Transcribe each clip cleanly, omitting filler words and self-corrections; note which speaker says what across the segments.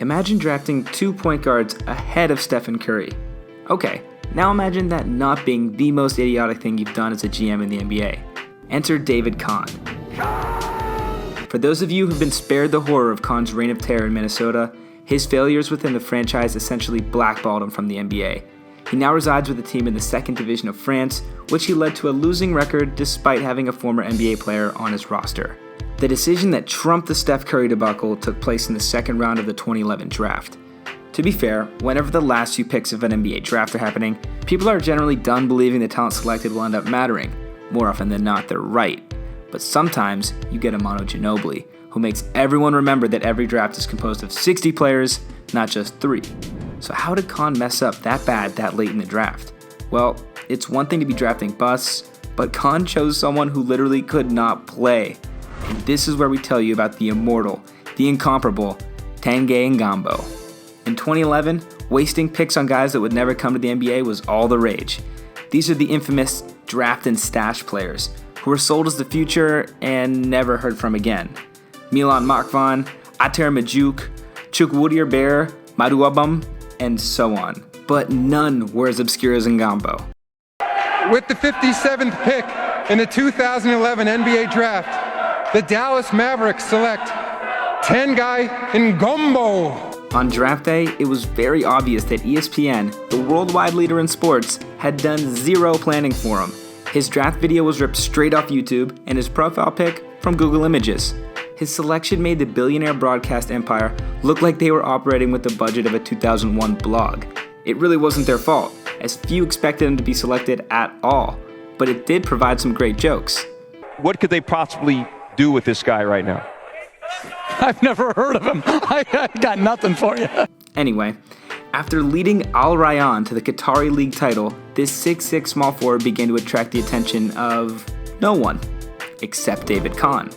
Speaker 1: Imagine drafting 2 point guards ahead of Steph and Curry. Okay, now imagine that not being the most idiotic thing you've done as a GM in the NBA. Enter David Kahn. For those of you who've been spared the horror of Kahn's reign of terror in Minnesota, his failures within the franchise essentially blackballed him from the NBA. He now resides with a team in the second division of France, which he led to a losing record despite having a former NBA player on his roster. The decision that trumped the Steph Curry debacle took place in the second round of the 2011 draft. To be fair, whenever the last few picks of an NBA draft are happening, people are generally done believing the talent selected will end up mattering. More often than not, they're right. But sometimes you get a Manu Ginobili, who makes everyone remember that every draft is composed of 60 players, not just 3. So how did Kahn mess up that bad that late in the draft? Well, it's one thing to be drafting busts, but Kahn chose someone who literally could not play. And this is where we tell you about the immortal, the incomparable, Tanguy Ngombo. In 2011, wasting picks on guys that would never come to the NBA was all the rage. These are the infamous draft and stash players, who were sold as the future and never heard from again. Milan Markvan, Ater Majuk, Chukwudir Bear, Maduabum, and so on. But none were as obscure as Ngombo.
Speaker 2: With the 57th pick in the 2011 NBA Draft, the Dallas Mavericks select Tanguy Ngombo.
Speaker 1: On draft day, it was very obvious that ESPN, the worldwide leader in sports, had done zero planning for him. His draft video was ripped straight off YouTube, and his profile pic from Google Images. His selection made the billionaire broadcast empire look like they were operating with the budget of a 2001 blog. It really wasn't their fault, as few expected him to be selected at all, but it did provide some great jokes.
Speaker 3: What could they possibly do with this guy right now?
Speaker 4: I've never heard of him. I got nothing for you.
Speaker 1: Anyway, after leading Al Rayyan to the Qatari League title, this 6'6" small forward began to attract the attention of no one, except David Kahn.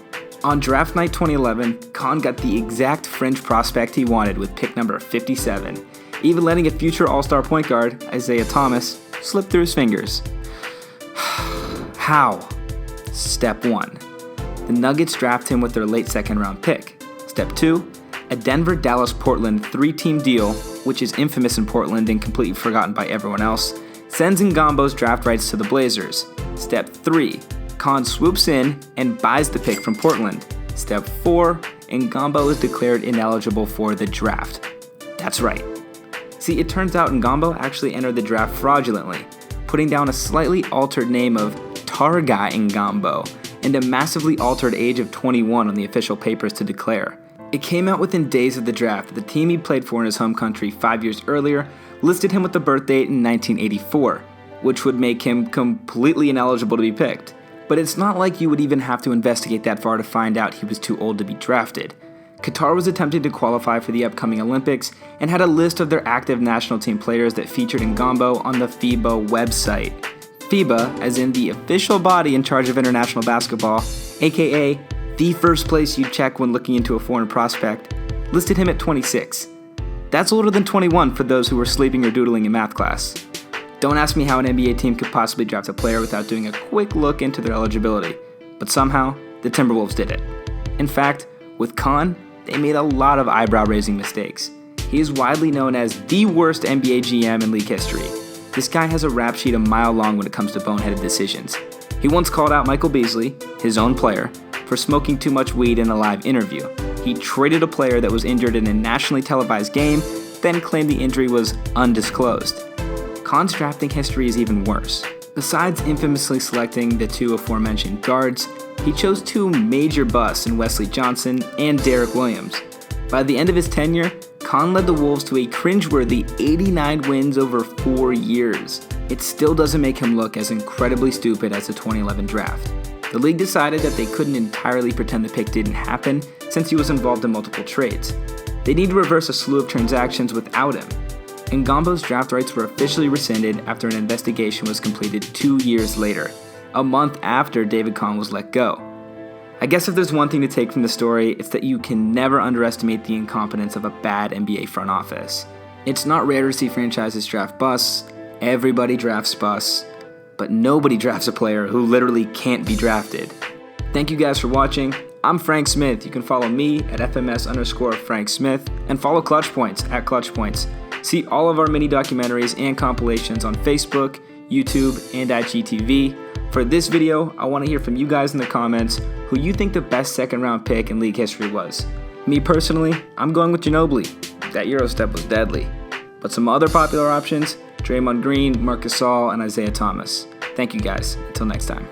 Speaker 1: On draft night 2011, Kahn got the exact fringe prospect he wanted with pick number 57, even letting a future all-star point guard, Isaiah Thomas, slip through his fingers. How? Step 1. The Nuggets draft him with their late second-round pick. Step 2. A Denver-Dallas-Portland 3-team deal, which is infamous in Portland and completely forgotten by everyone else, sends Ngombo's draft rights to the Blazers. Step 3. Kahn swoops in and buys the pick from Portland. Step 4. Ngombo is declared ineligible for the draft. That's right. See, it turns out Ngombo actually entered the draft fraudulently, putting down a slightly altered name of Tanguy Ngombo and a massively altered age of 21 on the official papers to declare. It came out within days of the draft that the team he played for in his home country 5 years earlier listed him with a birth date in 1984, which would make him completely ineligible to be picked. But it's not like you would even have to investigate that far to find out he was too old to be drafted. Qatar was attempting to qualify for the upcoming Olympics and had a list of their active national team players that featured Ngombo on the FIBA website. FIBA, as in the official body in charge of international basketball, aka the first place you'd check when looking into a foreign prospect, listed him at 26. That's older than 21 for those who were sleeping or doodling in math class. Don't ask me how an NBA team could possibly draft a player without doing a quick look into their eligibility, but somehow, the Timberwolves did it. In fact, with Kahn, they made a lot of eyebrow-raising mistakes. He is widely known as the worst NBA GM in league history. This guy has a rap sheet a mile long when it comes to boneheaded decisions. He once called out Michael Beasley, his own player, for smoking too much weed in a live interview. He traded a player that was injured in a nationally televised game, then claimed the injury was undisclosed. Kahn's drafting history is even worse. Besides infamously selecting the 2 aforementioned guards, he chose 2 major busts in Wesley Johnson and Derrick Williams. By the end of his tenure, Kahn led the Wolves to a cringeworthy 89 wins over 4 years. It still doesn't make him look as incredibly stupid as the 2011 draft. The league decided that they couldn't entirely pretend the pick didn't happen since he was involved in multiple trades. They need to reverse a slew of transactions without him. Ngombo's draft rights were officially rescinded after an investigation was completed 2 years later, a month after David Kahn was let go. I guess if there's one thing to take from the story, it's that you can never underestimate the incompetence of a bad NBA front office. It's not rare to see franchises draft busts, everybody drafts busts, but nobody drafts a player who literally can't be drafted. Thank you guys for watching. I'm Frank Smith. You can follow me at FMS_Frank Smith and follow ClutchPoints at ClutchPoints. See all of our mini documentaries and compilations on Facebook, YouTube, and at GTV. For this video, I want to hear from you guys in the comments who you think the best second round pick in league history was. Me personally, I'm going with Ginobili. That Euro step was deadly. But some other popular options, Draymond Green, Marc Gasol, and Isaiah Thomas. Thank you guys. Until next time.